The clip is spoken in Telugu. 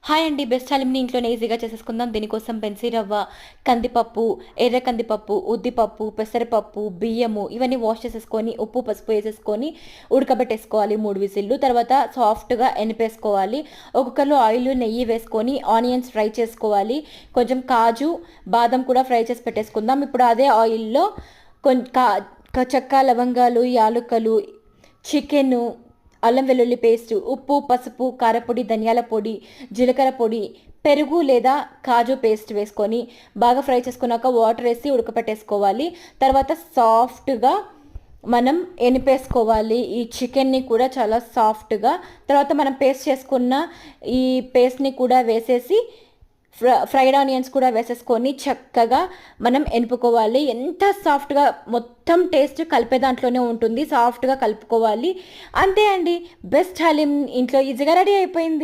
హాయ్ అండి. బెస్ట్ హలీంని ఇంట్లోనే ఈజీగా చేసేసుకుందాం. దీనికోసం పెన్సీ రవ్వ, కందిపప్పు, ఎర్ర కందిపప్పు, ఉద్దిపప్పు, పెసరపప్పు, బియ్యము ఇవన్నీ వాష్ చేసేసుకొని ఉప్పు, పసుపు వేసేసుకొని ఉడకబెట్టేసుకోవాలి 3 విజిల్లు. తర్వాత సాఫ్ట్‌గా ఎనిపేసుకోవాలి. ఒక కుక్కర్‌లో ఆయిల్, నెయ్యి వేసుకొని ఆనియన్స్ ఫ్రై చేసుకోవాలి. కొంచెం కాజు, బాదం కూడా ఫ్రై చేసి పెట్టేసుకుందాం. ఇప్పుడు అదే ఆయిల్‌లో కొం కా చెక్క, లవంగాలు, యాలుక్కలు, చికెను, అల్లం వెల్లుల్లి పేస్టు, ఉప్పు, పసుపు, కారపొడి, ధనియాల పొడి, జీలకర్ర పొడి, పెరుగు లేదా కాజు పేస్ట్ వేసుకొని బాగా ఫ్రై చేసుకున్నాక వాటర్ వేసి ఉడకపెట్టేసుకోవాలి. తర్వాత సాఫ్ట్‌గా మనం ఎనిపేసుకోవాలి. ఈ చికెన్ని కూడా చాలా సాఫ్ట్‌గా. తర్వాత మనం పేస్ట్ చేసుకున్న ఈ పేస్ట్‌ని కూడా వేసేసి ఫ్రైడ్ ఆనియన్స్ కూడా వేసేసుకొని చక్కగా మనం ఎనుపుకోవాలి. ఎంత సాఫ్ట్‌గా మొత్తం టేస్ట్ కలిపే దాంట్లోనే ఉంటుంది. సాఫ్ట్‌గా కలుపుకోవాలి. అంతే అండి. బెస్ట్ హలీం ఇంట్లో ఈజీగా రెడీ అయిపోయింది.